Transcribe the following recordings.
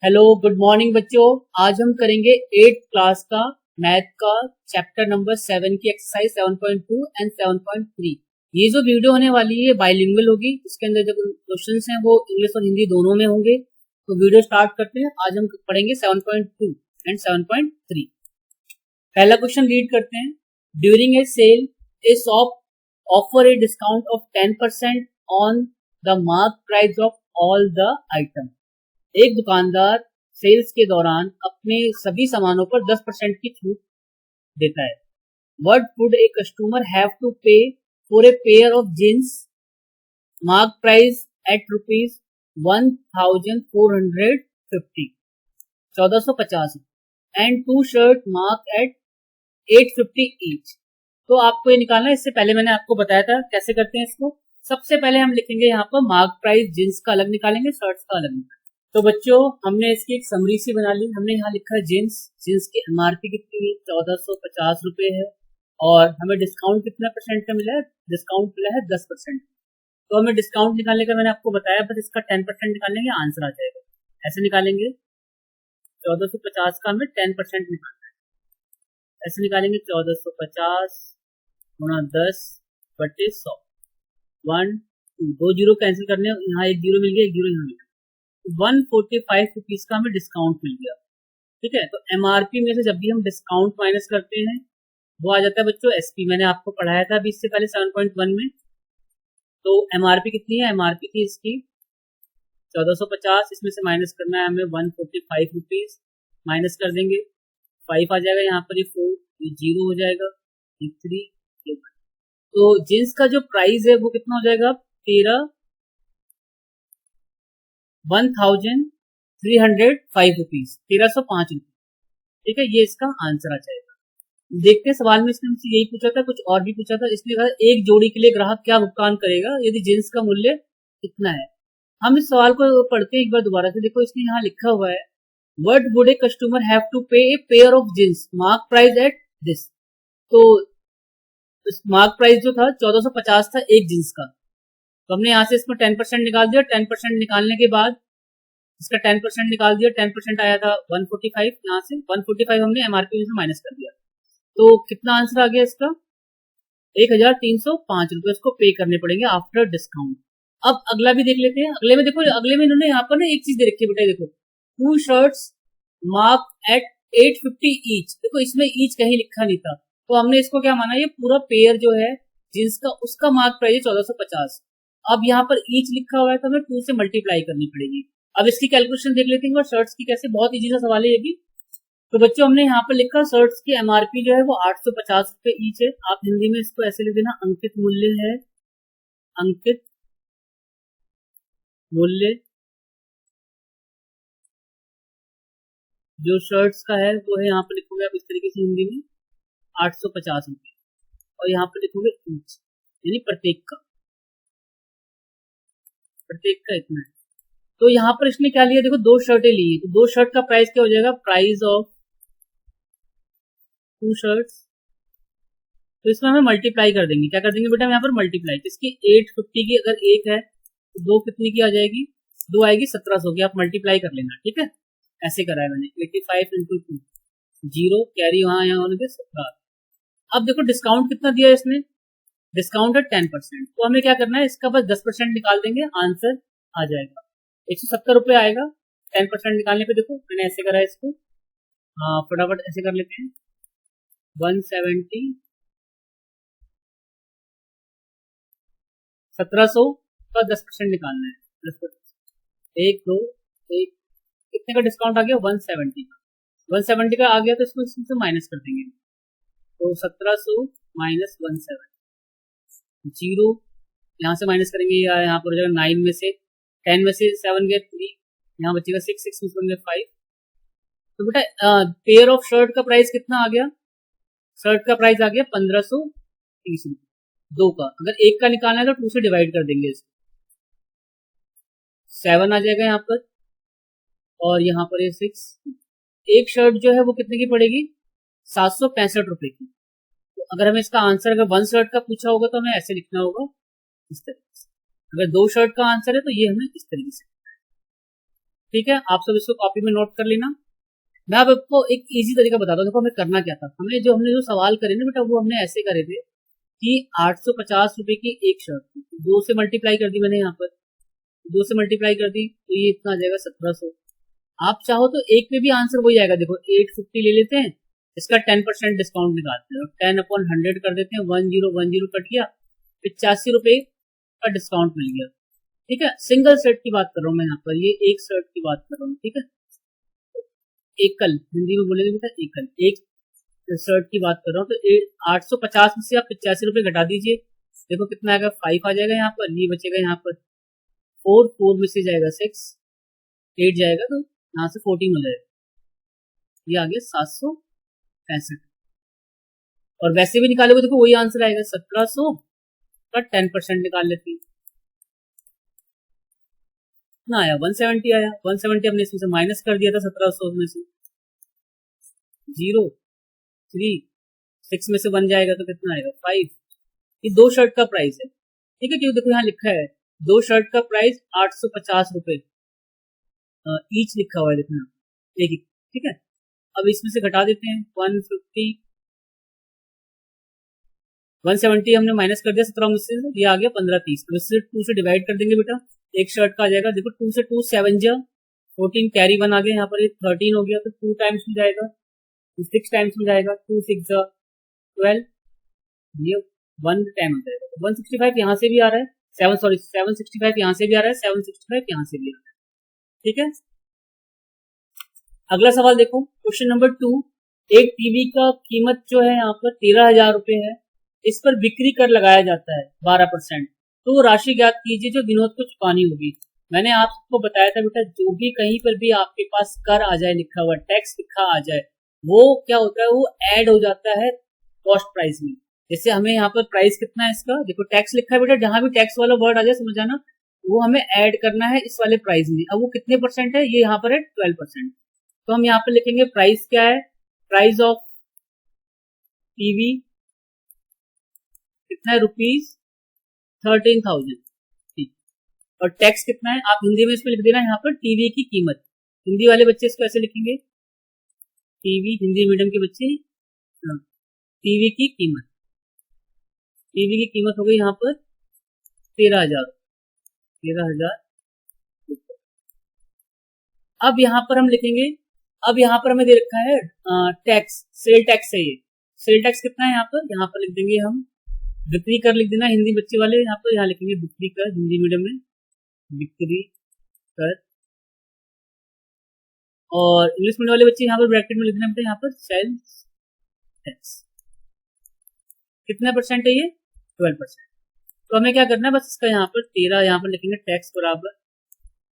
Hello good morning बच्चों। आज हम करेंगे 8th क्लास का मैथ का चैप्टर नंबर 7 की एक्सरसाइज 7.2 एंड 7.3। ये जो वीडियो होने वाली है बाइलिंगुअल होगी। इसके अंदर जो क्वेश्चंस हैं वो इंग्लिश और हिंदी दोनों में होंगे। तो वीडियो स्टार्ट करते हैं। आज हम पढ़ेंगे 7.2 एंड 7.3। पहला क्वेश्चन रीड करते हैं। During a sale a shop offer a discount of 10% on the mark price of all the item. एक दुकानदार सेल्स के दौरान अपने सभी सामानों पर 10% की छूट देता है। What would a customer have to pay for a pair of jeans marked price at rupees 1450 1450 and two shirt marked at 850 each। तो आपको ये निकालना है। इससे पहले मैंने आपको बताया था कैसे करते हैं इसको। सबसे पहले हम लिखेंगे यहाँ पर मार्क प्राइस, जींस का अलग निकालेंगे, शर्ट्स का अलग निकालेंगे। तो बच्चों हमने इसकी एक समरी सी बना ली। हमने यहाँ लिखा है जींस की एमआरपी कितनी है, 1450 रुपए है और हमें डिस्काउंट कितना परसेंट का मिला है, डिस्काउंट मिला है 10%। तो हमें डिस्काउंट निकालने का मैंने आपको बताया, बस इसका 10% निकालेंगे आंसर आ जाएगा। ऐसे निकालेंगे 1450 का हमें 10% निकालना है। ऐसे निकालेंगे 1450 गुणा 10/100। 1 2 जीरो कैंसिल करने, यहाँ एक जीरो मिल गया, एक जीरो यहाँ मिल गया। 145 रुपीज का हमें डिस्काउंट मिल गया। ठीक है, तो एमआरपी में से जब भी हम डिस्काउंट माइनस करते हैं वो आ जाता है बच्चों एसपी। मैंने आपको पढ़ाया था अभी इससे पहले 7.1 में। तो एमआरपी कितनी है, एमआरपी थी इसकी 1450, इसमें से माइनस करना है हमें 145 रुपीज। माइनस कर देंगे, 5 आ जाएगा यहाँ पर, ये 4, ये 0 हो जाएगा, ये 3, ये 1। तो जींस का जो प्राइस है वो कितना हो जाएगा, 1305 रुपीज, 1305 रुपीज। ठीक है, ये इसका आंसर आ जाएगा। देखते हैं सवाल में इसने हमसे यही पूछा था, कुछ और भी पूछा था। इसलिए कहा एक जोड़ी के लिए ग्राहक क्या भुगतान करेगा यदि जींस का मूल्य कितना है। हम इस सवाल को पढ़ते हैं एक बार दोबारा से। देखो इसने यहाँ लिखा हुआ है, what would a customer have to pay a pair of jeans mark price at this. तो मार्क प्राइस जो था 1450 था एक जींस का। तो हमने यहाँ से इसमें 10% निकाल दिया। 10% निकालने के बाद इसका 10% निकाल दिया। 10% आया था 145, यहाँ से 145 हमने एमआरपी में से माइनस कर दिया। तो कितना आंसर आ गया इसका, 1305 रुपए इसको पे करने पड़ेंगे आफ्टर डिस्काउंट। अब अगला भी देख लेते हैं। अगले में देखो, अगले में इन्होंने यहाँ पर ना एक चीज दे रखी है बेटा, देखो 2 शर्ट्स मार्क एट 850 ईच। देखो इसमें ईच कहीं लिखा नहीं था, तो हमने इसको क्या माना, ये पूरा पेयर जो है जींस का उसका मार्क प्राइस है 1450। अब यहाँ पर ईच लिखा हुआ है तो हमें 2 से मल्टीप्लाई करनी पड़ेगी। अब इसकी कैलकुलेशन देख लेते हैं और शर्ट्स की कैसे, बहुत इजी सा सवाल है ये भी। तो बच्चों हमने यहाँ पर लिखा शर्ट्स की एमआरपी जो है वो 850 रुपए ईच है। आप हिंदी में इसको ऐसे लिख देना, अंकित मूल्य है, अंकित मूल्य जो शर्ट्स का है वो है, यहाँ पर लिखोगे आप इस तरीके से हिंदी में 850 रुपए, और यहाँ पर लिखोगे ईच यानी प्रत्येक का इतना है। तो यहाँ पर इसने क्या लिया, देखो 2 शर्टें ली, तो 2 शर्ट का प्राइस क्या हो जाएगा, प्राइस ऑफ 2 शर्ट्स। तो इसमें हमें मल्टीप्लाई कर देंगे। क्या कर देंगे बेटा, यहाँ पर मल्टीप्लाई। इसकी 850 की अगर एक है तो 2 कितनी की आ जाएगी, 2 आएगी 1700 की। आप मल्टीप्लाई कर लेना। ठीक है, ऐसे करा है मैंने। 85 इंटू 2, 0 कैरी वहां यहाँ होने के 17। अब देखो डिस्काउंट कितना दिया इसने, डिस्काउंट है 10%। तो हमें क्या करना है, इसका बस 10% निकाल देंगे, आंसर आ जाएगा 170 रुपए आएगा। 10% निकालने पे देखो मैंने ऐसे करा है इसको, हाँ फटाफट ऐसे कर लेते हैं। 170 1700 का 10% निकालना है। 10%, 1 2 1, कितने का डिस्काउंट आ गया, 170 का। 170 का आ गया तो इसको इसमें से माइनस कर देंगे। तो 1700 माइनस 170, 0 यहाँ से माइनस करेंगे, यहाँ पर हो जाएगा 9 में से 10 में से 7 गया 3, यहाँ बचेगा 6, 6 में से बन गया 5। तो बेटा पेयर ऑफ शर्ट का प्राइस कितना आ गया, शर्ट का प्राइस आ गया 1530 रुपये। 2 का अगर 1 का निकालना है तो 2 से डिवाइड कर देंगे इसको, 7 आ जाएगा यहाँ पर, और यहाँ पर ये 6। एक शर्ट जो है वो कितने की पड़ेगी, 765 रुपए की। तो अगर हमें इसका आंसर अगर 1 शर्ट का पूछा होगा तो हमें ऐसे लिखना होगा, इस तरीके से। अगर 2 शर्ट का आंसर है तो ये हमें इस तरीके से। ठीक है, आप सब इसको कॉपी में नोट कर लेना। मैं अब आपको एक इजी तरीका बताता हूँ। देखो हमें करना क्या था, हमने जो सवाल करे ना बेटा, वो हमने ऐसे करे थे कि 850 रुपए की एक शर्ट 2 से मल्टीप्लाई कर दी मैंने, यहाँ पर 2 से मल्टीप्लाई कर दी तो ये इतना आ जाएगा 1700। आप चाहो तो एक पे भी आंसर वही आएगा। देखो 850 ले लेते हैं, इसका 10% डिस्काउंट निकालते हैं, 10/100 कर देते हैं, 1010 कट गया, 85 रुपए का डिस्काउंट मिल गया। ठीक है, सिंगल शर्ट की बात कर रहा हूँ मैं यहाँ पर, ये एक शर्ट की बात कर रहा हूँ। ठीक है, एकल हिंदी में बोलेंगे बेटा, एकल एक शर्ट की बात कर रहा हूँ। तो 850 में से आप 85 रुपए घटा दीजिए, देखो कितना आएगा, 5 आ जाएगा यहाँ पर, ये बचेगा यहाँ पर 4 में से जाएगा 6, 8 जाएगा तो यहाँ से 14 हो जाएगा, ये आ गया 765। और वैसे भी निकालोगे देखो वही आंसर आएगा, 1700 का 10% निकाल लेते हैं, कितना आया, 170 आया। 170 हमने इसमें से माइनस कर दिया था 1700 में से, 0 3 6 में से 1 जाएगा तो कितना आएगा 5। ये 2 शर्ट का प्राइस है। ठीक है, क्योंकि देखो यहाँ लिखा है 2 शर्ट का प्राइस 850 रुपए ईच लिखा हुआ है, देखना एक एक। ठीक है, अब इसमें से घटा देते हैं 150, 170 हमने माइनस कर दिया 17 में से, ये आ गया 1530। तो इससे 2 से डिवाइड कर देंगे बेटा, एक शर्ट का आ जाएगा, देखो 2 से 2 7 जा 14, कैरी 1 आ गया यहाँ पर, 13 हो गया तो 2 टाइम्स में जाएगा, 6 टाइम्स में जाएगा, 2 6 जा 12, ये 1 टाइम हो जाएगा। 165 यहाँ से भी आ रहा है, 765 यहाँ से भी आ रहा है, 765 यहाँ से भी आ रहा है। ठीक है, अगला सवाल देखो, क्वेश्चन नंबर 2। एक टीवी का कीमत जो है यहाँ पर 13,000 रुपए है, इस पर बिक्री कर लगाया जाता है 12%, तो राशि ज्ञात कीजिए जो विनोद को चुकानी होगी। मैंने आपको बताया था बेटा, जो भी कहीं पर भी आपके पास कर आ जाए लिखा हुआ, टैक्स लिखा आ जाए, वो क्या होता है, वो ऐड हो जाता है कॉस्ट प्राइस में। जैसे हमें यहाँ पर प्राइस कितना है इसका, देखो टैक्स लिखा है बेटा, जहां भी टैक्स वाला वर्ड आ जाए समझ जाना, वो हमें ऐड करना है इस वाले प्राइस में। अब वो कितने परसेंट है, ये यहाँ पर है 12%, तो हम यहाँ पर लिखेंगे प्राइस क्या है, प्राइस ऑफ टीवी कितना है, ₹13,000। ठीक, और टैक्स कितना है, आप हिंदी में इसमें लिख देना यहाँ पर टीवी की कीमत। हिंदी वाले बच्चे इसको ऐसे लिखेंगे, टीवी हिंदी मीडियम के बच्चे, टीवी की कीमत, टीवी की कीमत हो गई यहाँ पर 13,000। अब यहाँ पर हम लिखेंगे, अब यहाँ पर हमें दे रखा है टैक्स, सेल टैक्स है ये, सेल टैक्स कितना है यहाँ पर लिख देंगे हम, बिक्री कर लिख देना हिंदी बच्चे वाले, यहाँ लिखेंगे बिक्री कर, हिंदी मीडियम में बिक्री कर, और इंग्लिश मीडियम वाले बच्चे यहाँ पर ब्रैकेट में लिख देना, यहाँ पर सेल्स टैक्स कितना परसेंट है, ये 12%। तो हमें क्या करना है, बस इसका यहाँ पर 13 यहाँ पर लिखेंगे, टैक्स बराबर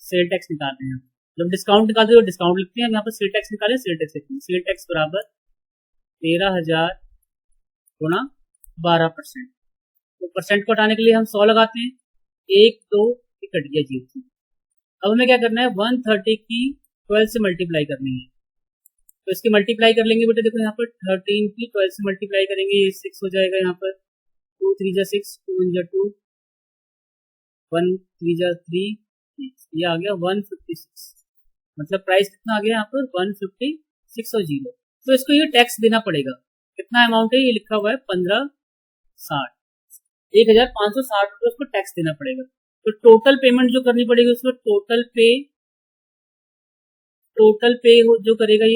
सेल टैक्स निकालते हैं। जब डिस्काउंट निकालते हैं डिस्काउंट लिखते हैं, यहाँ पर सेल टैक्स निकाले, सेल टैक्स लिखते हैं, सेल टैक्स बराबर 13,000 गुणा 12%। तो परसेंट को हटाने के लिए हम 100 लगाते हैं, 1 2 कट गया 0। अब हमें क्या करना है, 130 की 12 से मल्टीप्लाई करनी है, तो इसकी मल्टीप्लाई कर लेंगे बेटा, देखो यहाँ पर 13 की 12 से मल्टीप्लाई करेंगे, ये 6 हो जाएगा यहाँ पर, 2 3 जा 6, 2 1 जा 2, 1 3 जा 3, ये आ गया 156। मतलब प्राइस कितना आ गया यहाँ पर 156 और 0। तो इसको ये टैक्स देना पड़ेगा, कितना अमाउंट है, ये लिखा हुआ है 1560, 1560 रुपये उसको टैक्स देना पड़ेगा। तो टोटल पेमेंट जो करनी पड़ेगी उसमें टोटल पे जो करेगा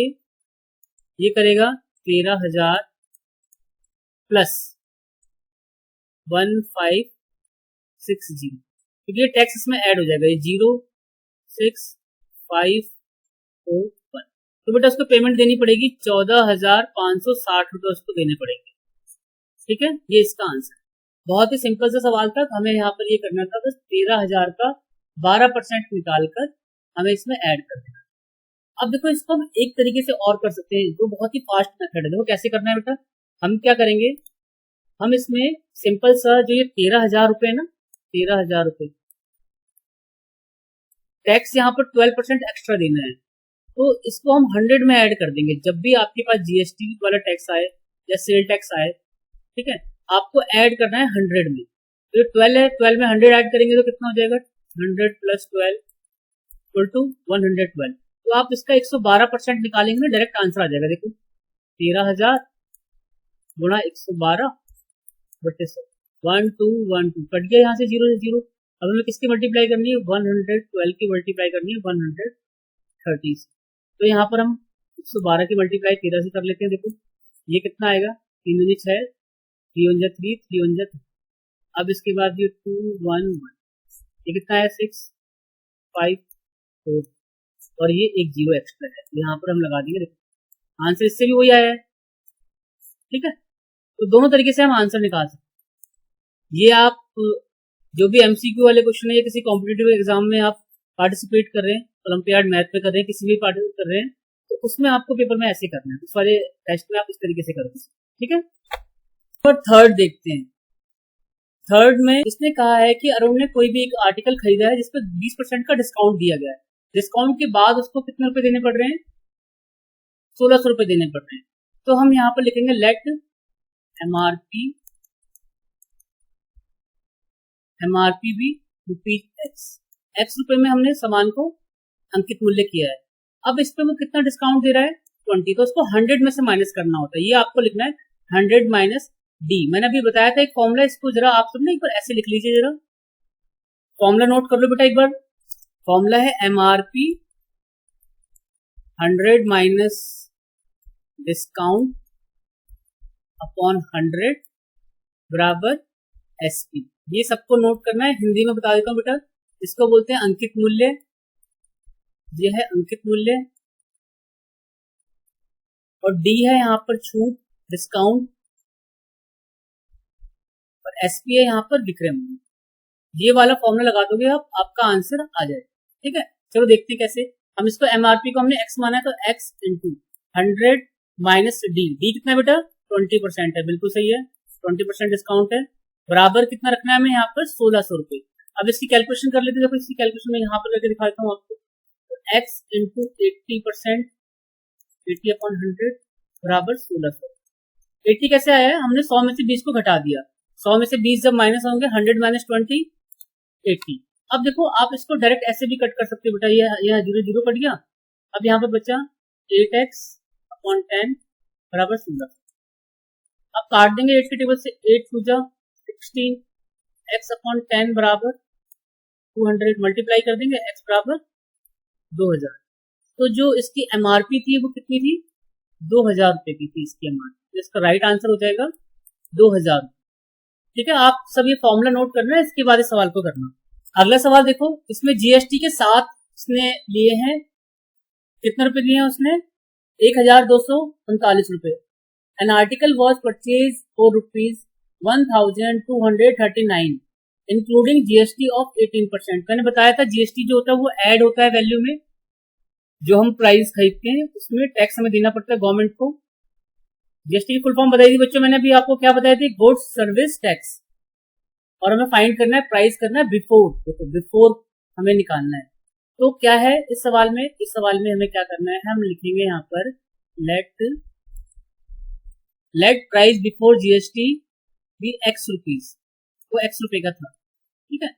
ये करेगा 13,000 प्लस 1560, क्योंकि ये टैक्स इसमें ऐड हो जाएगा, ये 06541। तो बेटा उसको पेमेंट देनी पड़ेगी 14,560 रुपये उसको देने पड़ेंगे। ठीक है, ये इसका आंसर, बहुत ही सिंपल सा सवाल था, हमें यहाँ पर ये करना था, बस 13,000 का 12% निकाल कर हमें इसमें ऐड कर देना। अब देखो इसको हम एक तरीके से और कर सकते हैं, जो बहुत ही फास्ट मेथड है। देखो कैसे करना है बेटा, हम क्या करेंगे, हम इसमें सिंपल सा जो ये 13,000 रुपए है ना, 13,000 रुपए टैक्स यहाँ पर 12% एक्स्ट्रा देना है, तो इसको हम 100 में ऐड कर देंगे। जब भी आपके पास जीएसटी वाला टैक्स आए या सेल टैक्स आए, ठीक है, आपको ऐड करना है 100 में। तो 12 है, 12 में 100 ऐड करेंगे तो कितना हो जाएगा, 100 प्लस 12 इक्वल टू 112। तो आप इसका 112% निकालेंगे ना, डायरेक्ट आंसर आ जाएगा। देखो 13,000 गुणा 112 बटे 100, 1212 कट गया यहाँ से, जीरो से जीरो। अब हमें किसकी मल्टीप्लाई करनी है, 112 की मल्टीप्लाई करनी है 130 से। तो यहाँ पर हम 112 की मल्टीप्लाई 13 से कर लेते हैं। देखो ये कितना आएगा, 3 दूनी 6, 3 1 3, 3 1 3। अब इसके बाद ये 2 1 1, ये कितना है 6 5 4, और ये एक जीरो एक्स्ट्रा है, यहाँ पर हम लगा देंगे। देखो आंसर इससे भी वही आया है। ठीक है, तो दोनों तरीके से हम आंसर निकाल सकते हैं। ये आप जो भी एमसीक्यू वाले क्वेश्चन है या किसी कॉम्पिटिटिव एग्जाम में आप पार्टिसिपेट कर रहे हैं, ओलंपियाड मैथ में कर रहे हैं, किसी भी पार्टिसिपेट कर रहे हैं, तो उसमें आपको पेपर में ऐसे करना है। उस वाले टेस्ट में आप इस तरीके से करोगे। ठीक है, तो थर्ड देखते हैं। थर्ड में इसने कहा है कि अरुण ने कोई भी एक आर्टिकल खरीदा है जिसपे 20% का डिस्काउंट दिया गया है। डिस्काउंट के बाद उसको कितने रुपए देने पड़ रहे हैं, 1600 रुपए देने पड़ रहे हैं। तो हम यहाँ पर लिखेंगे let MRP be rupees x रुपए में हमने सामान को अंकित मूल्य किया है। अब इस पे वो कितना डिस्काउंट दे रहा है, 20, तो उसको 100 में से माइनस करना होता है। ये आपको लिखना है 100 माइनस डी। मैंने अभी बताया था एक फॉर्मूला, इसको जरा आप सब ना एक बार ऐसे लिख लीजिए, जरा फॉर्मूला नोट कर लो बेटा एक बार। फॉर्मूला है एमआरपी 100 माइनस डिस्काउंट अपॉन 100 बराबर एसपी। ये सबको नोट करना है। हिंदी में बता देता हूँ बेटा, इसको बोलते हैं अंकित मूल्य। ये है अंकित मूल्य, और डी है यहाँ पर छूट डिस्काउंट, और एसपी है यहाँ पर विक्रय मूल्य। ये वाला फॉर्मूला लगा दोगे आप, आपका आंसर आ जाएगा। ठीक है, चलो देखते हैं कैसे। हम इसको एमआरपी को हमने एक्स माना है, तो x into 100 minus D. D कितना है बेटा, 20% है, बिल्कुल सही है, 20% डिस्काउंट है। बराबर कितना रखना है हमें यहाँ पर, 1600 रुपए। अब इसकी कैलकुलेशन कर लेते हैं। देखो इसकी कैलकुलेशन मैं यहाँ पर करके दिखाता हूँ आपको। तो एक्स इंटू 80%, 80 अपॉन 100 बराबर 1600। 80 कैसे आया है, हमने 100 में से 20 को घटा दिया। 100 में से 20 जब माइनस होंगे, 100 माइनस 20 80। अब देखो आप इसको डायरेक्ट ऐसे भी कट कर सकते हो बेटा, ये यहाँ जीरो जीरो कट गया। अब यहाँ पर बचा 8x अपॉन 10 बराबर 16। अब काट देंगे 8 के टेबल से, 8 टू जा 16, x अपॉन 10 बराबर 200, मल्टीप्लाई कर देंगे x बराबर 2000। तो जो इसकी एमआरपी थी वो कितनी थी, 2000 रुपए की थी इसकी एमआरपी। इसका राइट आंसर हो जाएगा 2000। ठीक है, आप सब ये फॉर्मूला नोट करना है, इसके बाद इस सवाल को करना। अगला सवाल देखो, इसमें जीएसटी के साथ इसने लिए हैं, कितने रुपए लिए हैं उसने, 1239 रुपए। An article was purchase for rupees 1239 including GST of 18%। मैंने बताया था जीएसटी जो होता है वो ऐड होता है वैल्यू में। जो हम प्राइस खरीदते हैं उसमें टैक्स हमें देना पड़ता है गवर्नमेंट को। जीएसटी की फुल फॉर्म बताई थी बच्चों मैंने, अभी आपको क्या बताई थी, गुड्स सर्विस टैक्स। और हमें फाइंड करना है, प्राइस करना है बिफोर, तो बिफोर हमें निकालना है। तो क्या है इस सवाल में, इस सवाल में हमें क्या करना है, हम लिखेंगे यहाँ पर let price before GST be x rupees. वो एक्स रुपए का था, ठीक है,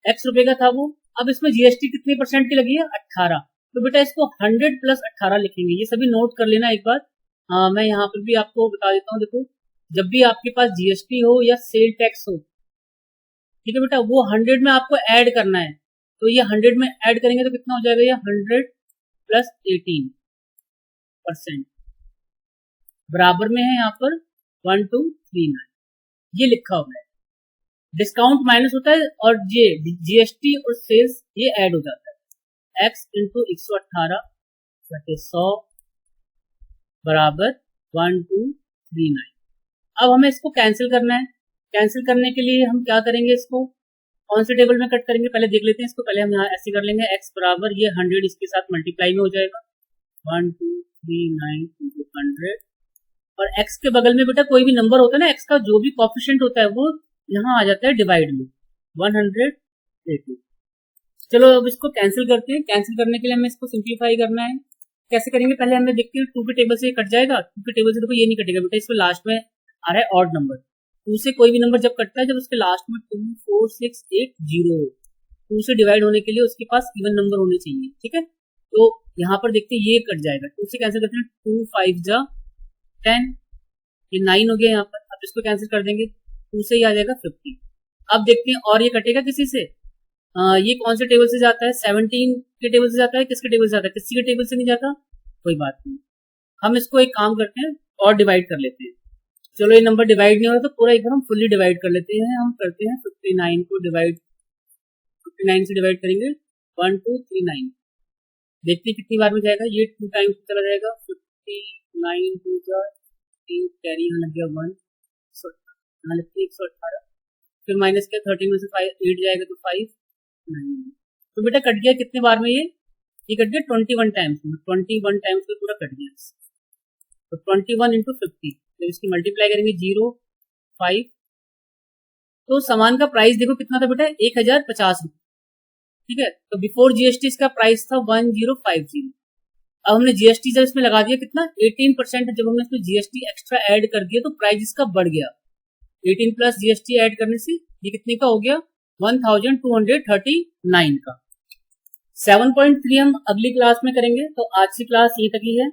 एक्स रुपए का था वो। अब इसमें जीएसटी कितने परसेंट की लगी है, 18। तो बेटा इसको 100 प्लस 18 लिखेंगे। ये सभी नोट कर लेना एक बार। मैं यहाँ पर भी आपको बता देता हूँ। देखो जब भी आपके पास जीएसटी हो या सेल टैक्स हो, ठीक है बेटा, वो 100 में आपको ऐड करना है। तो ये 100 में ऐड करेंगे तो कितना हो जाएगा, ये 100 प्लस 18% बराबर में है यहाँ पर 1239। ये लिखा हुआ है। डिस्काउंट माइनस होता है और ये जीएसटी और सेल्स ये ऐड हो जाता है। x इंटू 118 बटे 100 बराबर 1239। अब हमें इसको कैंसिल करना है। कैंसिल करने के लिए हम क्या करेंगे, इसको कौन से टेबल में कट करेंगे पहले देख लेते हैं। इसको पहले हम यहाँ ऐसे कर लेंगे, x बराबर ये 100 इसके साथ मल्टीप्लाई में हो जाएगा 1239 इंटू 100, और x के बगल में बेटा कोई भी नंबर होता है ना, x का जो भी कोएफिशिएंट होता है वो यहाँ आ जाता है डिवाइड में 180। चलो अब इसको कैंसिल करते हैं। कैंसिल करने के लिए हमें इसको सिंप्लीफाई करना है। कैसे करेंगे, पहले हमें देखते हैं 2 के टेबल से कट जाएगा। 2 के टेबल से देखो ये नहीं कटेगा बेटा, इसमें लास्ट में आ रहा है ऑड नंबर। 2 से कोई भी नंबर जब कटता है, जब उसके लास्ट में 2 4 6 8 0, 2 से डिवाइड होने के लिए उसके पास इवन नंबर होने चाहिए, ठीक है। तो यहाँ पर देखते हैं ये कट जाएगा, 2 से कैंसिल करते हैं, 2 5 जा 10, ये 9 हो गया यहाँ पर। अब इसको कैंसिल कर देंगे, 2 से ही आ जाएगा 50। अब देखते हैं और ये कटेगा किसी से, ये कौन से टेबल से जाता है, 17 के टेबल से जाता है, किसके टेबल से जाता है, किसी के टेबल से नहीं जाता, कोई बात नहीं। हम इसको एक काम करते हैं और डिवाइड कर लेते हैं। चलो ये नंबर डिवाइड नहीं हो रहा तो पूरा एक बार हम फुल्ली डिवाइड कर लेते हैं। हम करते हैं 59 को डिवाइड, 59 से डिवाइड करेंगे 1 2 3 9, देखते हैं कितनी बार में जाएगा। ये 2 टाइम्स चला जाएगा, 59 2 जा 3 कैरी यहाँ लग गया 1, यहाँ लगती है 118, फिर माइनस किया 13 में से 5 8 जाएगा तो 5 9। तो बेटा कट गया कितने बार में, ये कट गया 21 टाइम्स में, 21 टाइम्स में पूरा कट गया। तो 21 इंटू 50, जब इसकी मल्टीप्लाई करेंगे 0 5, तो सामान का प्राइस देखो कितना था बेटा, 1050 रुपये, ठीक है। तो बिफोर जीएसटी इसका प्राइस था 1050। अब हमने जीएसटी जब इसमें लगा दिया कितना 18%, जब हमने इसमें जीएसटी एक्स्ट्रा ऐड कर दिया तो प्राइस इसका बढ़ गया। 18 प्लस जीएसटी ऐड करने से ये कितने का हो गया, 1239 का। 7.3 हम अगली क्लास में करेंगे। तो आज की क्लास ये तक ही है।